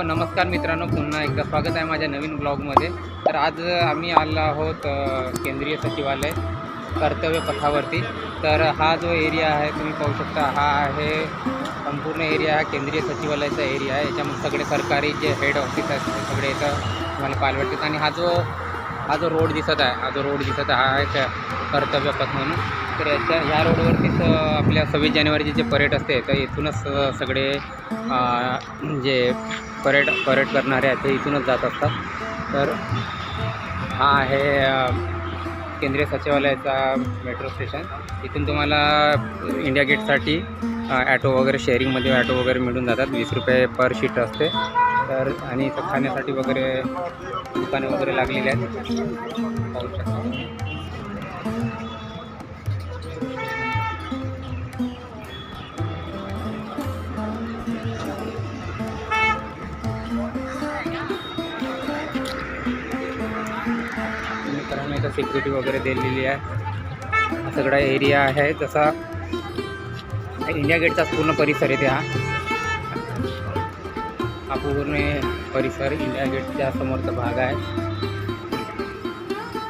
नमस्कार मित्रांनो, पुन्हा एकदा स्वागत आहे माझ्या नवीन ब्लॉगमध्ये। तर आज आम्ही आलो आहोत केंद्रीय सचिवालय कर्तव्य पथावरती। तर हा जो एरिया आहे तुम्ही पाहू शकता, हा आहे संपूर्ण एरिया हा केंद्रीय सचिवालयाचा एरिया आहे। याच्यामध्ये सगळे सरकारी जे हेड ऑफिस आहेत ते सगळे इथं तुम्हाला पाहायला भेटतात। आणि हा जो रोड दिसत आहे हा आहे कर्तव्य पथ म्हणून। तर ह्या रोडवरतीच आपल्या 26 जानेवारीचे जे परेड असते तर इथूनच सगळे जे परेड करणारे आहेत ते इथूनच जात असतात। तर हा आहे केंद्रीय सचिवालयाचा मेट्रो स्टेशन। इथून तुम्हाला इंडिया गेटसाठी ॲटो वगैरे शेअरिंगमध्ये ॲटो वगैरे मिळून जातात। 20 रुपये पर शीट असते। तर आणि इथं खाण्यासाठी वगैरे दुकाने वगैरे लागलेली आहेत, पाहू शकता। मित्रांनो इथं सिक्युरिटी वगैरे दिलेली आहे। हा सगळा एरिया आहे जसा इंडिया गेटचाच पूर्ण परिसर आहे। हा पूर्ण परिसर इंडिया गेटच्या समोरचा भाग आहे।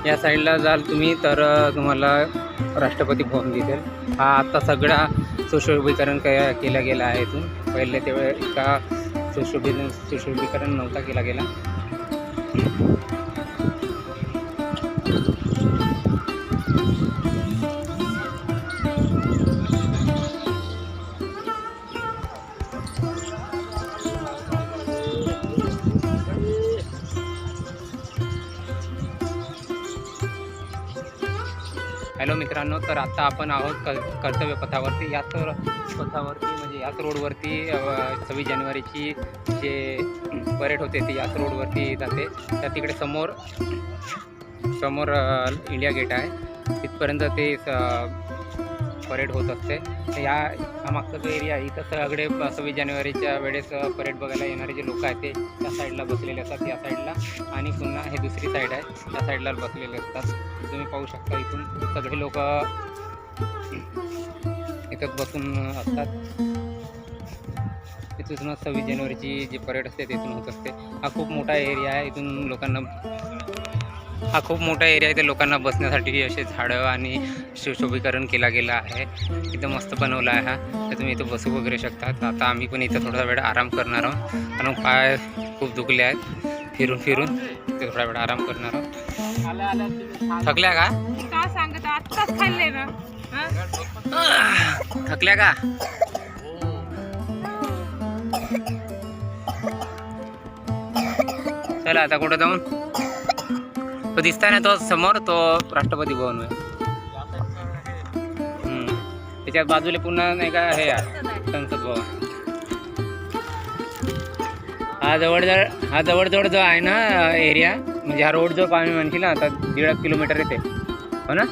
या साईडला जाल तुम्ही तर तुम्हाला राष्ट्रपती भवन दिसेल। हा आता सगळा सुशोभीकरण केला गेला आहे। इथून पहिले तेव्हा इतका सुशोभीकरण नव्हता केला गेला। हॅलो मित्रांनो, तर आता आपण आहोत कर्तव्य पथावरती। याच पथावरती म्हणजे याच रोडवरती 26 जानेवारीची जे परेड होते ती याच रोडवरती जाते। तर तिकडे समोर इंडिया गेट आहे, तिथपर्यंत ते परेड होत असते। तर हा मागचा जो एरिया आहे इथं सगळे 26 जानेवारीच्या वेळेस परेड बघायला येणारे जे लोक आहेत ते त्या साईडला बसलेले असतात, या साईडला। आणि पुन्हा हे दुसरी साईड आहे, त्या साईडला बसलेले असतात। तुम्ही पाहू शकता इथून सगळे लोक इथंच बसून असतात। इथूनच 26 जानेवारीची जी परेड असते तिथून होत असते। हा खूप मोठा एरिया आहे, इथे लोकांना बसण्यासाठी असे झाडं आणि सुशोभीकरण केला गेला आहे। इथं मस्त बनवलं आहे हा, तर तुम्ही इथं बसू वगैरे शकतात। आता आम्ही पण इथं थोडा वेळ आराम करणार आहोत, कारण पाय खूप दुखले आहेत फिरून इथे थोडा वेळ आराम करणार आहोत। थकल्या का? सांगत आत्ताच खाल्ले ना, थकल्या का? चला आता कुठं जाऊन, तो दिसताय ना तो समोर, तो राष्ट्रपती भवन आहे। त्याच्यात बाजूला पुन्हा नाही का हे आहे संसद भवन। हा जवळ जो आहे ना एरिया, म्हणजे हा रोड जो पाणी म्हणशील ना आता 1.5 किलोमीटर येते, हो ना?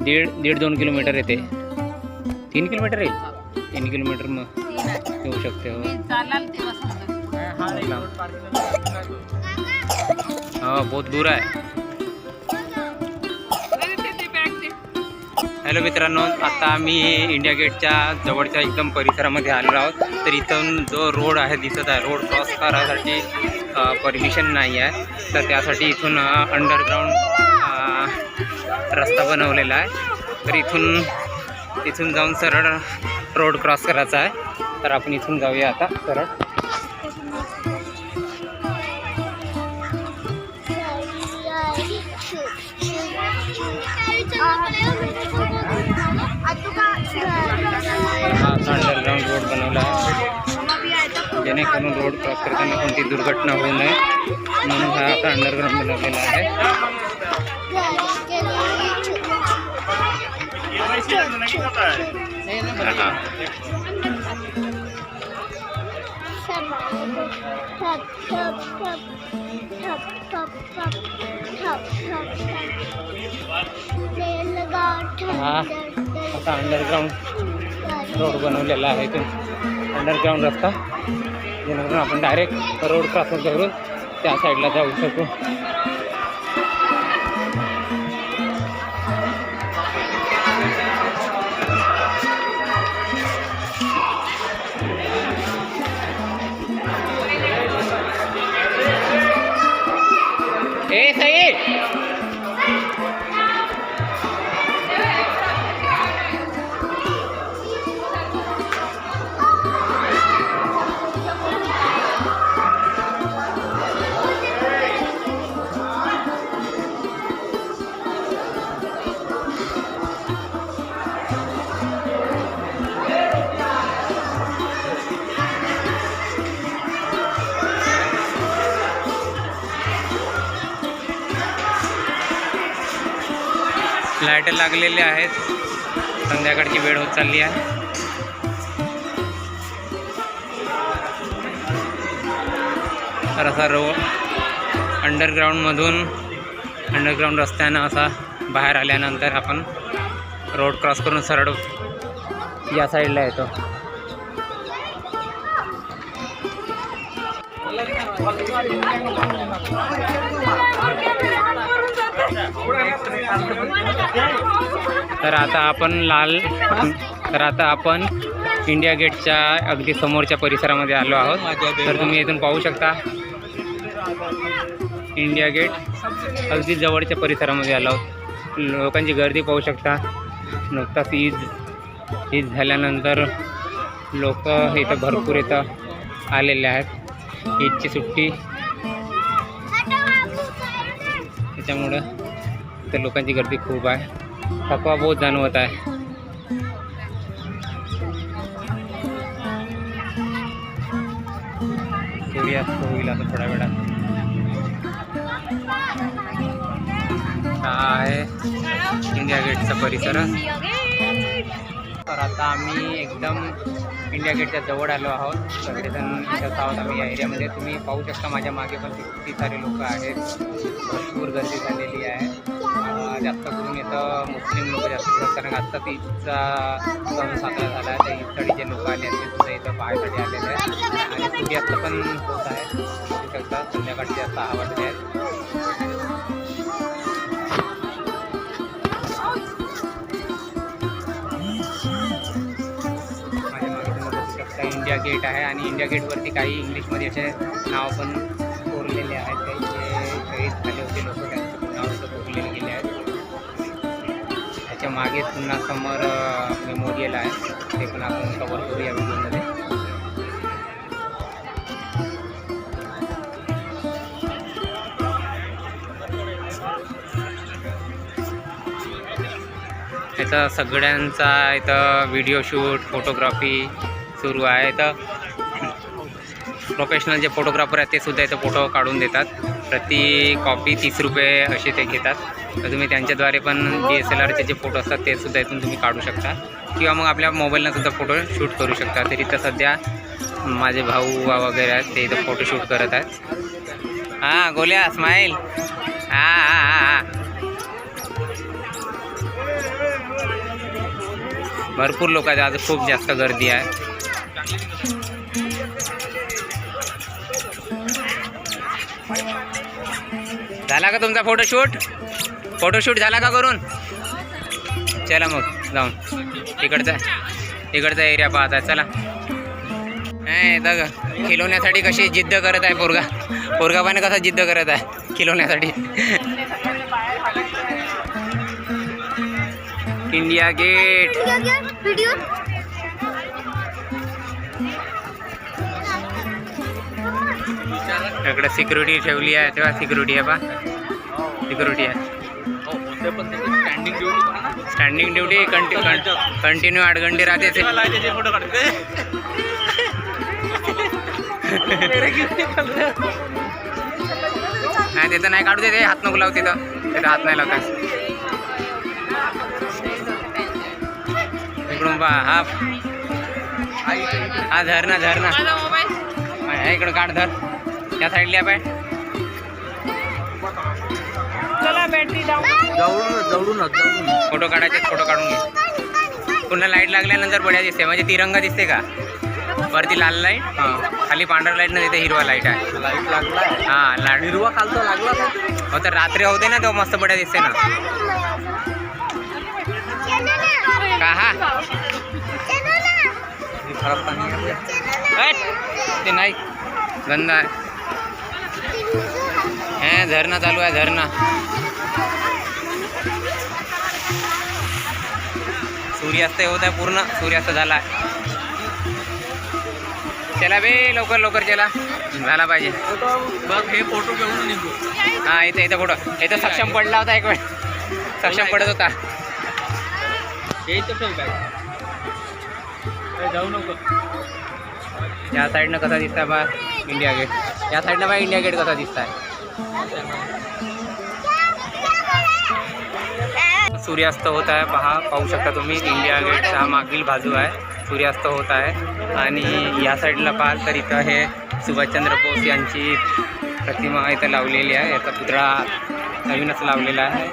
1.5-2 किलोमीटर येते। 3 किलोमीटर येईल, 3 किलोमीटर मग येऊ शकते। हो बहुत दूर आहे। हॅलो मित्रांनो, आता आम्ही इंडिया गेटच्या जवळच्या एकदम परिसरामध्ये आलेलो आहोत। तर इथून जो रोड आहे दिसत आहे, रोड क्रॉस करायसाठी परमिशन नाही आहे, तर त्यासाठी इथून अंडरग्राऊंड रस्ता बनवलेला आहे। तर इथून जाऊन सरळ रोड क्रॉस करायचा आहे। तर आपण इथून जाऊया आता सरळ। हा अंडरग्राउंड रोड बनवला आहे, जेणेकरून रोड क्रॉस करताना कोणती दुर्घटना होऊ नये म्हणून हा आता अंडरग्राउंड बनवलेला आहे। हा आता अंडरग्राउंड रोड बनवलेला आहे, इथून अंडरग्राउंड रस्ता, जेणेकरून आपण डायरेक्ट रोड क्रॉस करून त्या साईडला जाऊ शकू। लाईट लागलेले आहेत. संध्याकाळची वेळ होत चालली आहे. तर असा अंडरग्राऊंड रस्त्यानं असा बाहेर आल्यानंतर आपण रोड क्रॉस करून सरळ या साईडला येतो. तर आता आपण इंडिया गेटच्या अगदी समोरच्या परिसरामध्ये आलो आहोत. तर तुम्ही इथून पाहू शकता इंडिया गेट अगदी जवळच्या परिसरामध्ये आलो आहोत. लोकांची गर्दी पाहू शकता. नुकताच ईद झाल्यानंतर लोक इथं भरपूर इथं आलेले आहेत. ईदची सुट्टी त्याच्यामुळं तर लोकांची गर्दी खूप आहे. थकवा बहुत जाणवत आहे. सूर्यास्त होईल आता थोड्या वेळात. हा आहे इंडिया गेटचा परिसर. तर आता आम्ही एकदम इंडिया गेटच्या जवळ आलो आहोत. सगळेजण इथंच आहोत आम्ही या एरियामध्ये. तुम्ही पाहू शकता माझ्या मागे पण किती सारे लोक आहेत. भरपूर गर्दी झालेली आहे. जास्त करून इथं मुस्लिम लोक जास्त असतात, कारण आत्ताच ईदचा सण साजरा झाला आहे. तर ईदसाठी जे लोक आले आहेत ते सुद्धा इथं पाहायसाठी आलेले आहेत. आणि सूर्यास्त पण होत आहे. पाहू शकता संध्याकाळची जास्त आवडते आहेत. इंडिया गेट आहे आणि इंडिया गेटवरती काही इंग्लिशमध्ये असे नाव पण कोरलेले आहेत. काही जे शहीद झाले होते लोक त्यांचे नाव इथं कोरलेले गेले आहेत. त्याच्या मागे पुन्हा समोर मेमोरियल आहे. ते पण आपण कव्हर करू या व्हिडिओमध्ये. इथं सगळ्यांचा इथं व्हिडिओ शूट फोटोग्राफी सुरू आहे. तर प्रोफेशनल जे फोटोग्राफर आहेत ते सुद्धा इथं फोटो काढून देतात. प्रति कॉपी 30 रुपये असे ते घेतात. तर तुम्ही त्यांच्याद्वारे पण DSLRचे जे फोटो असतात ते सुद्धा इथून तुम्ही काढू शकता किंवा मग आपल्या मोबाईलनं सुद्धा फोटो शूट करू शकता. तरी तर सध्या माझे भाऊ वगैरे आहेत ते इथं फोटोशूट करत आहेत. हां गोल्या स्माईल. हां भरपूर लोक आहेत. आज खूप जास्त गर्दी आहे. झाला का तुमचा फोटोशूट झाला का करून? चला मग जाऊन इकडचा एरिया पाहत आहे. चला खिलवण्यासाठी कशी जिद्द करत आहे पोरगा पण कसा जिद्द करत आहे खिलवण्यासाठी. इंडिया गेट इकडे सिक्युरिटी ठेवली आहे. तेव्हा सिक्युरिटी आहे सिक्युरिटी आहे. स्टँडिंग ड्युटी कंटिन्यू 8 घंटे राहते. नाही तिथं नाही काढू दे. हात नको लावू. तिथं हात नाही लावता. इकडून पहा. हा झरणा इकडं काढ. धर त्या साईडला पाय. जवळून फोटो काढायचे. फोटो काढून घे. पुन्हा लाईट लागल्यानंतर बढ्या दिसते. म्हणजे तिरंगा दिसते का वरती लाल लाईट. खाली पांढरा लाईट ना तिथे हिरवा लाईट आहे. लाईट लागला. हां लाईट हिरवा खालचा लागला हो. तर रात्री होते ना तेव्हा मस्त बढ्या दिसते ना. का हा ते नाही गंद आहे. हे झरणा चालू आहे. झरणा सूर्यास्त होत आहे. पूर्ण सूर्यास्त झाला आहे. चला बे लवकर चला. झाला पाहिजे बघ. हे फोटो घेऊन निघू. हां इथं फोटो. इथं सक्षम पडला होता. एक वेळ सक्षम पडत होता. जाऊ नको. या साईडनं कसा दिसता बा इंडिया गेट. या साईडनं बा इंडिया गेट कसा दिसत आहे. सूर्यास्त होत आहे. पाहू शकता तुम्ही इंडिया गेटचा हा मागील बाजू आहे, सूर्यास्त होत आहे. आणि या साईडला पाहाल तर इथं हे सुभाषचंद्र बोस यांची प्रतिमा इथं लावलेली आहे. याचा पुतळा नवीनच लावलेला आहे.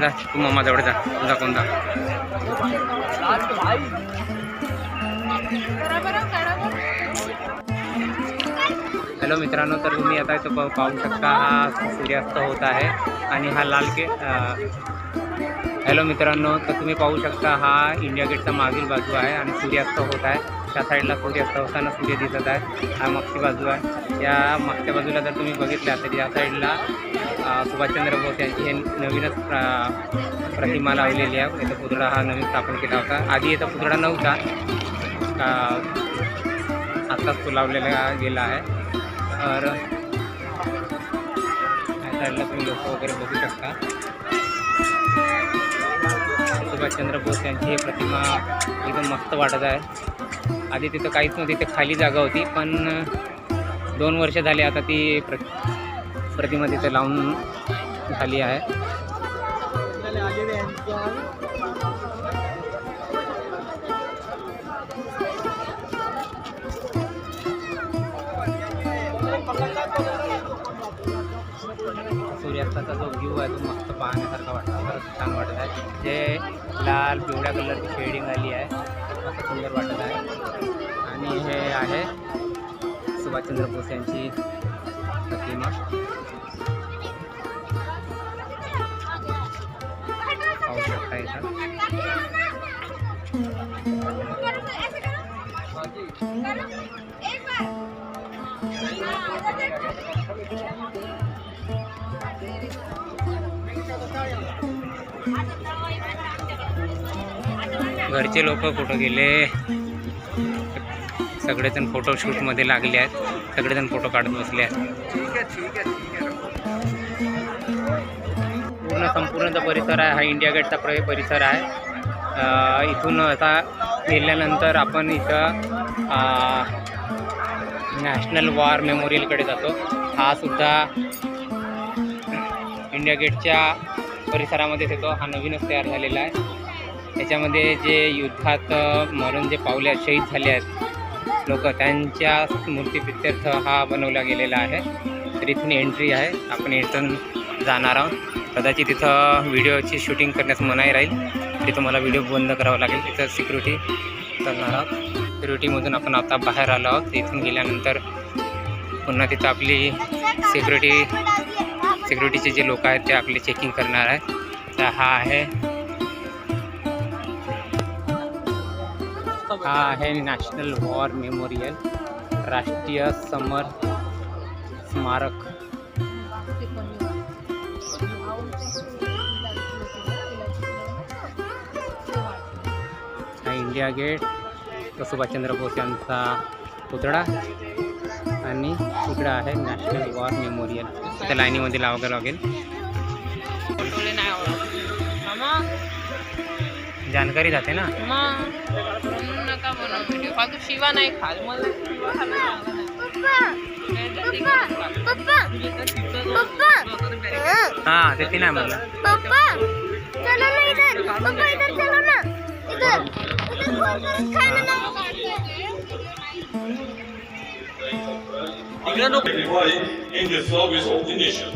जा तू मम्माजवळ जा, तुझा कोणता. हॅलो मित्रांनो, तर तुम्ही आता इथं पाहू शकता हा सूर्यास्त होत आहे. आणि हा हॅलो मित्रांनो, तर तुम्ही पाहू शकता हा इंडिया गेटचा मागील बाजू आहे आणि सूर्यास्त होत आहे. त्या साईडला सूर्यास्त होताना सूर्य दिसत आहे. हा मागची बाजू आहे. या मागच्या बाजूला जर तुम्ही बघितल्या तर या साईडला सुभाषचंद्र बोस यांची हे नवीनच प्रतिमा लावलेली आहे. इथं पुतळा हा नवीन स्थापन केला होता. आधी इथं पुतळा नव्हता, आत्ताच तो लावलेला गेला आहे. तर या साईडला तुम्ही लोक वगैरे बघू शकता. सुभाषचंद्र बोस यांची ही प्रतिमा एकदम मस्त वाटत आहे. आधी तिथं काहीच नव्हती, तिथे खाली जागा होती, पण 2 वर्ष झाले आता ती प्रतिमा तिथे लावून झाली आहे. सूर्यास्ताचा जो व्ह्यू आहे तो मस्त पाहण्यासारखा वाटतो. खरंच छान वाटत आहे. जे लाल पिवळ्या कलरची शेडिंग आली आहे, असं सुंदर वाटत आहे. आणि हे आहे सुभाषचंद्र बोस यांची प्रतिमा. पाहू शकता इथं. घरचे लोक फोटो गेले, सगळेजण फोटोशूटमध्ये लागले आहेत. सगळेजण फोटो काढत बसले आहेत. संपूर्ण जो परिसर आहे हा इंडिया गेटचा परिसर आहे. इथून आता गेल्यानंतर आपण इथं नॅशनल वॉर मेमोरियलकडे जातो. हा सुद्धा इंडिया गेटच्या परिसरामध्येच येतो. हा नवीनच तयार झालेला आहे. त्याच्यामध्ये जे युद्धात मरून जे पावले शहीद झाले आहेत लोक, त्यांच्या स्मृतीप्रित्यर्थ हा बनवला गेलेला आहे. तर इथून एंट्री आहे. आपण इथून जाणार आहोत. कदाचित इथं व्हिडिओची शूटिंग करण्यास मनाई राहील, तरी तुम्हाला व्हिडिओ बंद करावा लागेल. तिथं सिक्युरिटी करणार आहोत. सिक्युरिटीमधून आपण आता बाहेर आलो आहोत. इथून गेल्यानंतर पुन्हा तिथं आपली सिक्युरिटीचे जे लोक आहेत ते आपली चेकिंग करणार आहेत. तर हा आहे नॅशनल वॉर मेमोरियल, राष्ट्रीय समर स्मारक. हा इंडिया गेट, तो सुभाषचंद्र बोस यांचा पुतळा आणि तिकडं आहे नॅशनल वॉर मेमोरियल. त्या लाईनीमध्ये लावावं लागेल. जानकारी जाते ना. शिवा नाही खाल हां ते नाही म्हणलं. in the service of the nation.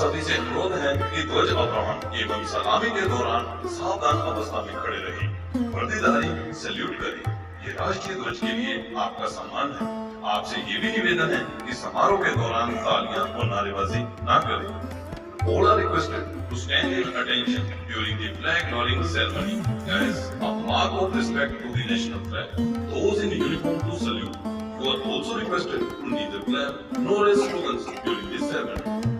सभी से अनुरोध है कि ध्वज अवरोहण एवं सलामी के दौरान सावधान अवस्था में खड़े रहें। वर्दीधारी सैल्यूट करें। ये राष्ट्रीय ध्वज के लिए आपका सम्मान है। आपसे ये भी निवेदन है कि समारोह के दौरान तालियां और नारेबाजी ना करें। All are requested to stand in attention during the flag lowering ceremony as a mark of respect to the national flag. Those in uniform to salute. You are also requested to neither clap nor raise slogans during this ceremony.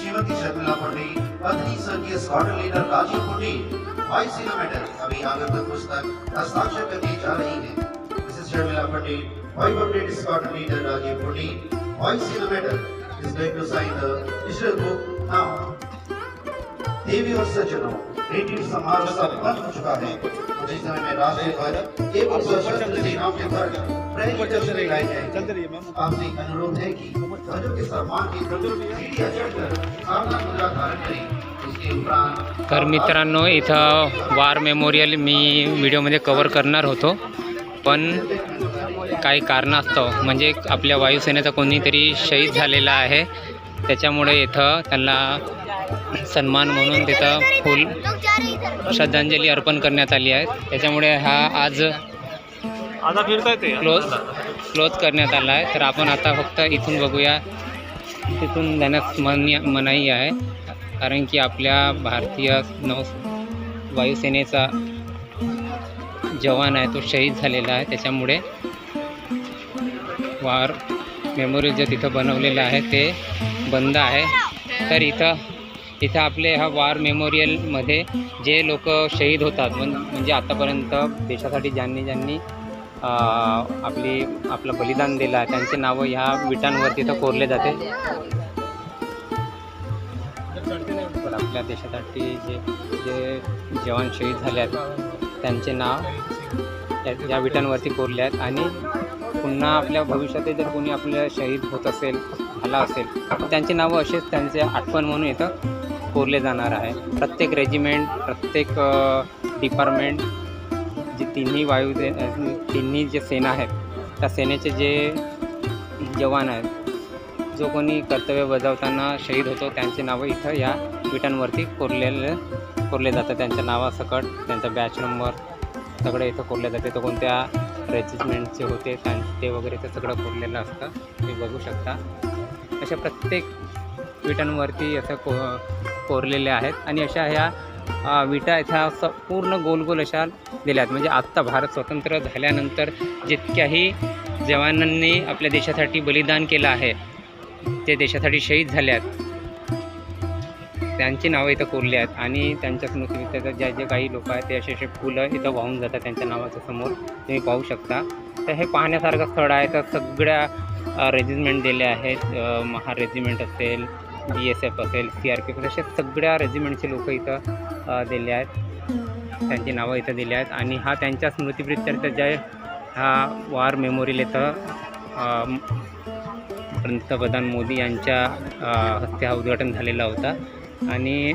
Shrimati Sharmila Pandit, पत्नी स्वर्गीय squadron leader Rajiv Pandit, vice Sena medal अभी आगंतुक पुस्तक हस्ताक्षर करने जा रही है। Mrs Sharmila Pandit, wife of late squadron leader Rajiv Pandit, vice Sena medal is going to sign the digital book now. देवी और सज्जनों, रेडियो समारोह संपन्न हो चुका है। कुछ ही समय में राष्ट्रीय ध्वज एवं सशस्त्र सेनाओं के ध्वज परेड में लगाए जाएंगे। आपसे एक अनुरोध है कि ध्वजों के सम्मान के सीढ़ियां चढ़कर सावधान मुद्रा धारण करें। उसके उपरांत तर मित्रांनो, इथं वार मेमोरियल मी व्हिडिओमध्ये कव्हर करणार होतो, पण काही कारणास्तव म्हणजे आपल्या वायुसेनेचा कोणीतरी शहीद झालेला आहे, त्याच्यामुळे इथं त्यांना सन्मान म्हणून तिथं फुल श्रद्धांजली अर्पण करण्यात आली आहे। त्याच्यामुळे हा आज क्लोज करण्यात आला आहे। तर आपण आता फक्त इथून बघूया, तिथून जाण्यास मनाई आहे, कारण की आपल्या भारतीय वायुसेनेचा जवान आहे तो शहीद झालेला आहे। त्याच्यामुळे वार मेमोरियल जे तिथं बनवलेलं आहे ते बंद आहे। तर इथं आपले ह्या वार मेमोरियलमध्ये जे लोक शहीद होतात म्हणजे आतापर्यंत देशासाठी ज्यांनी आपलं बलिदान दिलं आहे त्यांचे नावं ह्या विटांवरती इथं कोरले जाते। तर आपल्या देशासाठी जे जवान शहीद झाले आहेत त्यांचे नाव या विटांवरती कोरले आहेत, आणि पुन्हा आपल्या भविष्यात जर कोणी आपल्या शहीद होत असेल झाला असेल तर त्यांची नावं असेच त्यांचे आठवण म्हणून इथं कोरले जाणार आहे। प्रत्येक रेजिमेंट, प्रत्येक डिपार्टमेंट, जे तिन्ही जे सेना आहेत त्या सेनेचे जे जवान आहेत, जो कोणी कर्तव्य बजावताना शहीद होतो त्यांचे नावं इथं या विटांवरती कोरले जातात। त्यांच्या नावासकट त्यांचा बॅच नंबर सगळं इथं कोरले जाते। तो कोणत्या रेजिमेंटचे होते ते वगैरे ते सगळं कोरलेलं असतं, तुम्ही बघू शकता। अशा प्रत्येक विटांवरती असं कोरलेले आहेत, आणि अशा ह्या विटा इथं पूर्ण गोल अशा दिल्या आहेत। म्हणजे आत्ता भारत स्वतंत्र झाल्यानंतर जितक्याही जवानांनी आपल्या देशासाठी बलिदान केलं आहे, ते देशासाठी शहीद झाले आहेत, त्यांची नावं इथं कोरली आहेत। आणि त्यांच्या स्मृतीत जे काही लोक आहेत ते असे फुलं इथं वाहून जातात त्यांच्या नावाच्या समोर, तुम्ही पाहू शकता। तर हे पाहण्यासारखं स्थळ आहे। तर सगळ्या रेजिमेंट दिले आहेत, महार रेजिमेंट असेल, BSF असेल, CRPF अशा सगळ्या रेजिमेंटचे लोक इथं दिले आहेत, त्यांची नावं इथं दिली आहेत। आणि हा त्यांच्या स्मृतिप्रित्यर्थ जे हा वार मेमोरियल इथं पंतप्रधान मोदी यांच्या हस्ते हा उद्घाटन झालेला होता। आणि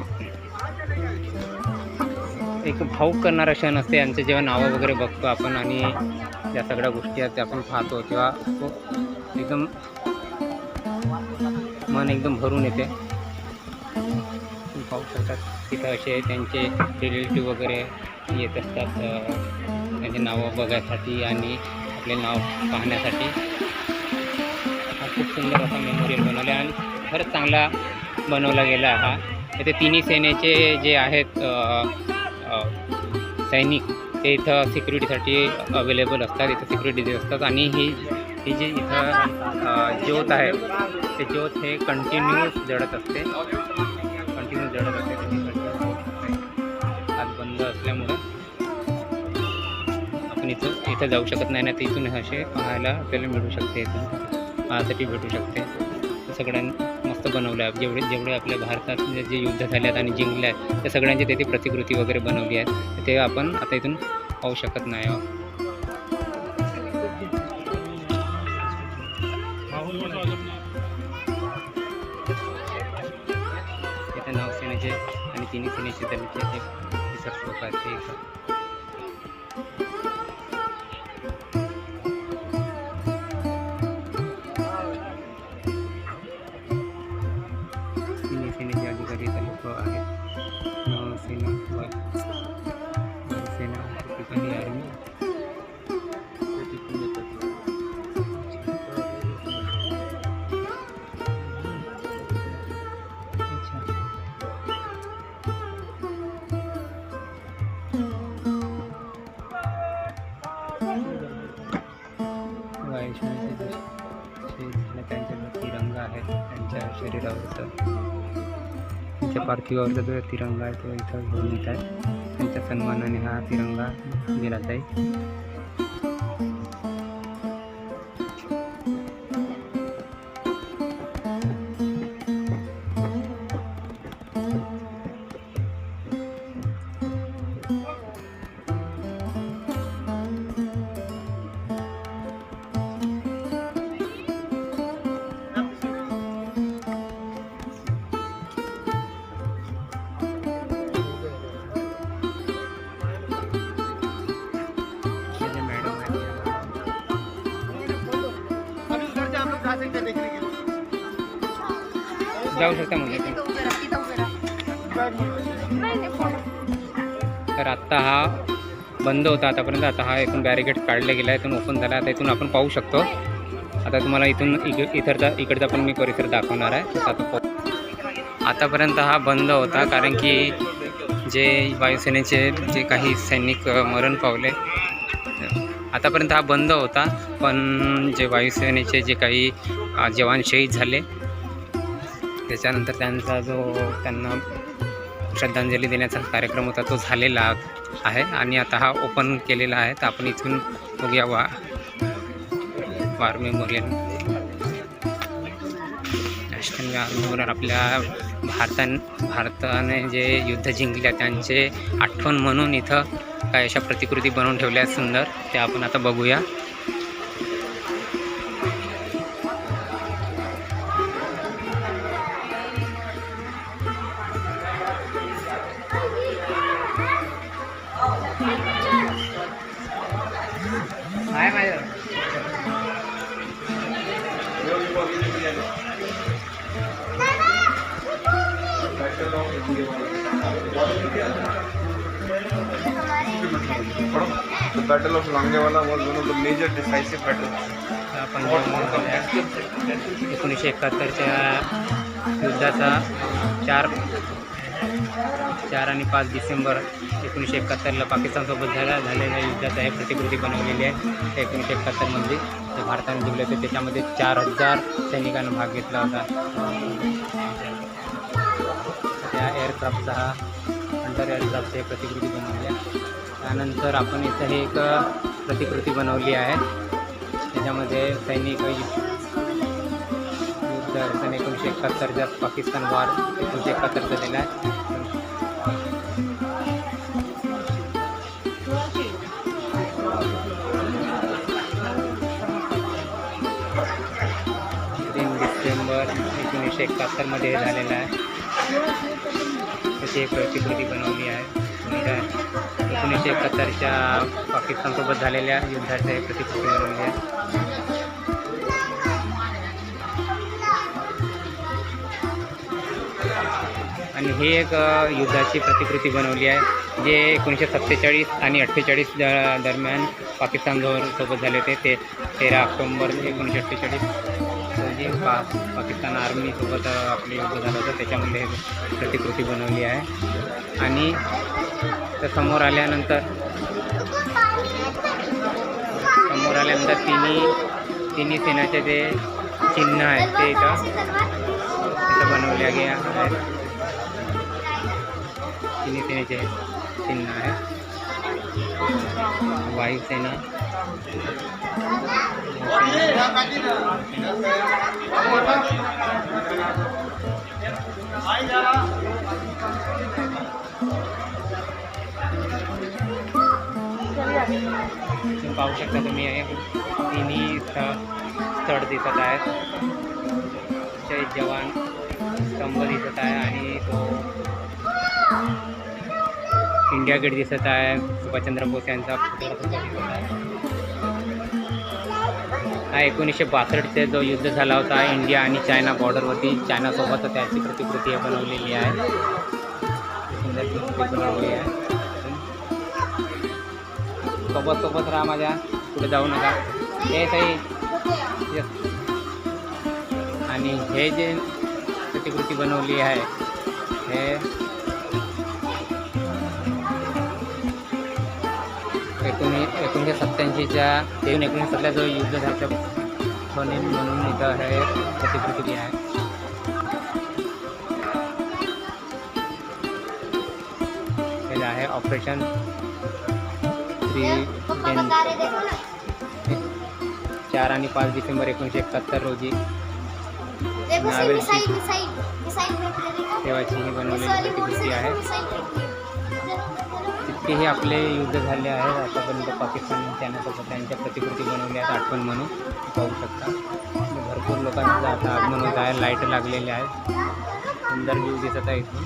एक भाऊक करणारा क्षण असते यांचं, जेव्हा नावं वगैरे बघतो आपण आणि या सगळ्या गोष्टी आहेत त्या आपण पाहतो, तेव्हा तो एकदम मन एकदम भरून येते। पाहू शकतात तिथं असे त्यांचे रिलेटिव्ह वगैरे येत असतात त्यांची नावं बघायसाठी आणि आपले नाव पाहण्यासाठी। हा खूप सुंदर असा मेमोरियल बनवला आणि खरंच चांगला बनवला गेला हा। इथे तिन्ही सेनेचे जे आहेत सैनिक ते इथं सिक्युरिटीसाठी अवेलेबल असतात, इथं सिक्युरिटी असतात, आणि ही ही जी इथं ज्योत आहे ते ज्योत हे कंटिन्यूस जळत असते आज बंद असल्यामुळं आपण इथं जाऊ शकत नाही ना, तर इथून असे पाहायला आपल्याला मिळू शकते, इथून पाहण्यासाठी भेटू शकते. सगळ्यांनी मस्त बनवलं आहे. जेवढे आपल्या भारतात जे युद्ध झाले आहेत आणि जिंकले आहेत त्या सगळ्यांची तेथे प्रतिकृती वगैरे बनवली आहे. ते आपण आता इथून पाहू शकत नाही आहोत. इथे नौसेनेचे आणि तिन्ही सेनेचे दलाचे जे इतर लोक आहेत ते इथं तिन्ही सेनेचे अधिकारी इथं लोक आहेत. नौसेना वायुसेना ठिकाणी आर्मी वायुसेनेचे जे शहीद झाले त्यांच्यावर तिरंगा आहे, त्यांच्या शरीरावरचा त्यांच्या पार्थिवावरचा जो तिरंगा आहे तो इथं घेऊन येत आहे. त्यांच्या सन्मानाने हा तिरंगा दिला जाईल. जाऊ शकता मुली. तर आत्ता हा बंद होता आतापर्यंत, आता हा इथून बॅरिकेड काढला गेला, इथून ओपन झाला. आता इथून आपण पाहू शकतो. आता तुम्हाला इथून इकडचा पण मी परिसर दाखवणार आहे. आतापर्यंत हा बंद होता कारण की जे वायुसेनेचे जे काही सैनिक मरण पावले, आतापर्यंत हा बंद होता. पण जे वायुसेनेचे जे काही जवान शहीद झाले त्याच्यानंतर त्यांचा जो त्यांना श्रद्धांजली देण्याचा कार्यक्रम होता तो झालेला आहे आणि आता हा ओपन केलेला आहे. तर आपण इथून बघूया war memorial. National war memorial आपल्या भारताने जे युद्ध जिंकल्या त्यांचे आठवण म्हणून इथं काही अशा प्रतिकृती बनवून ठेवल्या आहेत सुंदर, त्या आपण आता बघूया. The Battle of Longevala was one of the major decisive battles. आपण 1971च्या युद्धाचा 4 आणि 5 डिसेंबर 1971ला पाकिस्तानसोबत झालेल्या युद्धाचा हे प्रतिकृती बनवलेली आहे. 1971मध्ये जे भारताने जिंकले होते त्याच्यामध्ये 4000 सैनिकांनी भाग घेतला होता. त्या एअरक्राफ्टचा हा अंडर एअरक्राफ्टची एक प्रतिकृती बनवली आहे. त्यानंतर आपण इथं हे एक प्रतिकृती बनवली आहे त्याच्यामध्ये सैनिक युद्ध 1971च्या पाकिस्तान वॉर 1971चा दिला आहे. डिसेंबर 1971मध्ये झालेला आहे. त्याची एक प्रतिकृती बनवली आहे. 1971च्या पाकिस्तानसोबत झालेल्या युद्धाची एक प्रतिकृती बनवली आहे. आणि ही एक युद्धाची प्रतिकृती बनवली आहे जे 1947 आणि 48 दरम्यान पाकिस्तानसोबत झाले होते. ते 13 ऑक्टोंबर 1948 रोजी पाकिस्तान आर्मीसोबत आपले युद्ध झालं होतं, त्याच्यामध्ये प्रतिकृती बनवली आहे. आणि तर समोर आल्यानंतर तिन्ही तिन्ही सेनाचे जे चिन्ह आहेत ते इथं बनवल्या गेल्या आहेत. तिन्ही सेनेचे चिन्ह आहे. वायुसेना, पाहू शकता तुम्ही तिन्ही स्थळ दिसत आहेत. जय जवान स्तंभ दिसत आहे आणि तो इंडिया गेट दिसत आहे. सुभाषचंद्र बोस यांचा पुतळा सुद्धा दिसत आहे. हा 1962 जो युद्ध झाला होता इंडिया आणि चायना बॉर्डरवरती, चायनासोबत त्याची प्रतिकृती बनवलेली आहे. सुंदर प्रतिकृती बनवली आहे. सोबत राहा, माझ्या पुढे जाऊ नका. हे काही आणि हे जे प्रतिकृती बनवली आहे हे 1987च्या ते 1970 जो युद्ध झालं म्हणून इथं हे प्रतिकृती आहे. हे आहे ऑपरेशन 4 आणि 5 डिसेंबर 1971 रोजी तेव्हाची ही बनवलेली प्रतिकृती आहे. जितकेही आपले युद्ध झाले आहेत आतापर्यंत पाकिस्तान चायनासोबत त्यांच्या प्रतिकृती बनवल्या आहेत आठवण म्हणून पाहू शकता. भरपूर लोकांचा आता आगमन होत आहे. लाईट लागलेले आहेत. सुंदर व्ह्यू दिसत आहे इथून.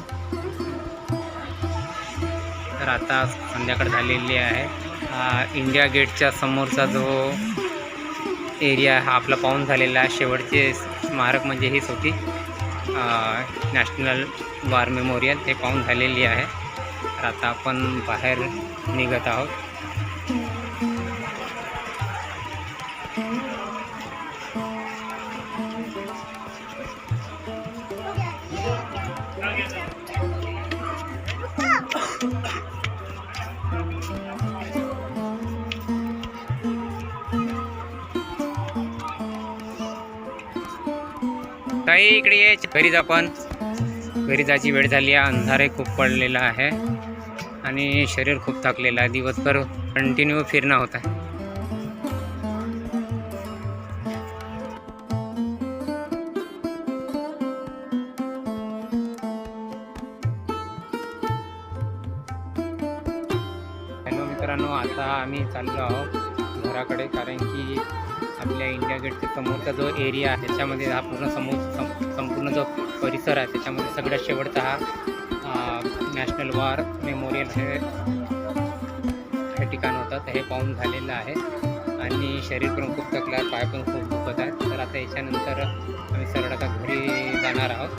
तर आता संध्याकाळ झालेली आहे. इंडिया गेटच्या समोरचा जो एरिया हा आपला पाहून झालेला आहे. शेवटचे स्मारक म्हणजे हीच होती नॅशनल वॉर मेमोरियल, ते पाहून झालेली आहे. तर आता आपण बाहेर निघत आहोत. ताई इकडे ये, घरी जा. पण घरी जायची वेळ झाली आहे. अंधारे खूप पडलेला आहे आणि शरीर खूप थकलेलं आहे. दिवसभर कंटिन्यू फिरणं होत आहे. हॅलो मित्रांनो, आता आम्ही चाललो आहोत घराकडे, कारण की आपल्या इंडिया गेटच्या समोरचा जो एरिया आहे त्याच्यामध्ये हा पूर्ण संपूर्ण जो परिसर आहे त्याच्यामध्ये सगळ्यात शेवटचा हा नॅशनल वॉर मेमोरियल हे ठिकाण होतं. तर हे पाहून झालेलं आहे आणि शरीर पण खूप थकलं आहे, पाय पण खूप दुखत आहेत. तर आता याच्यानंतर आम्ही सरळ आता घरी जाणार आहोत.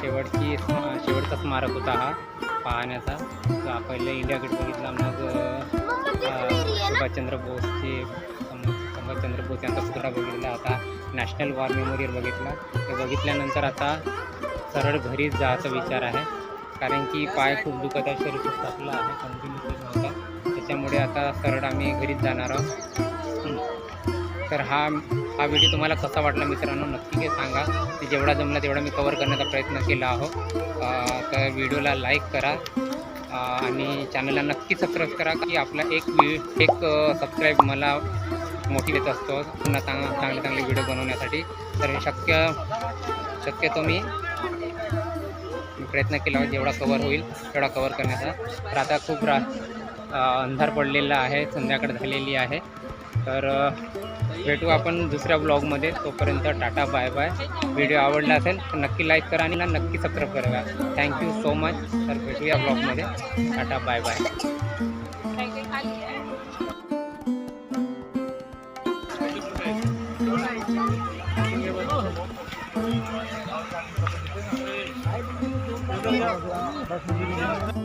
शेवटचा स्मारक होता हा पाहण्याचा. पहिले इंडिया गेट बघितला, मग सुभाषचंद्र बोस यांचा पुतळा बघितला, आता नॅशनल वॉर मेमोरियल बघितला. ते बघितल्यानंतर आता सरळ घरीच जायचा विचार आहे, कारण की पाय खूप दुखत आहे, शरीर खूप थकलं आहे, कंटिन्यू नव्हता. त्याच्यामुळे आता सरळ आम्ही घरीच जाणार आहोत. तर हा व्हिडिओ तुम्हाला कसा वाटला मित्रांनो नक्की हे सांगा. ते जेवढा जमला तेवढा मी कवर करण्याचा प्रयत्न केला आहोत. तर व्हिडिओला लाईक करा आणि चॅनलला नक्की सबस्क्राईब करा, की आपला एक सबस्क्राईब मला मोटिवेट असतो पुन्हा चांगले व्हिडिओ बनवण्यासाठी. तर शक्यतो मी प्रयत्न केला जेवढा कवर होईल तेवढा कवर करण्याचा. तर आता खूप अंधार पडलेला आहे, संध्याकाळ झालेली आहे. तर भेटू आपण दुसऱ्या ब्लॉगमध्ये. तोपर्यंत टाटा बाय बाय. व्हिडिओ आवडला असेल तर नक्की लाईक करा आणि नक्की सबस्क्राईब करा. Thank you so much. तर भेटूया ब्लॉगमध्ये. Tata bye bye. Gracias.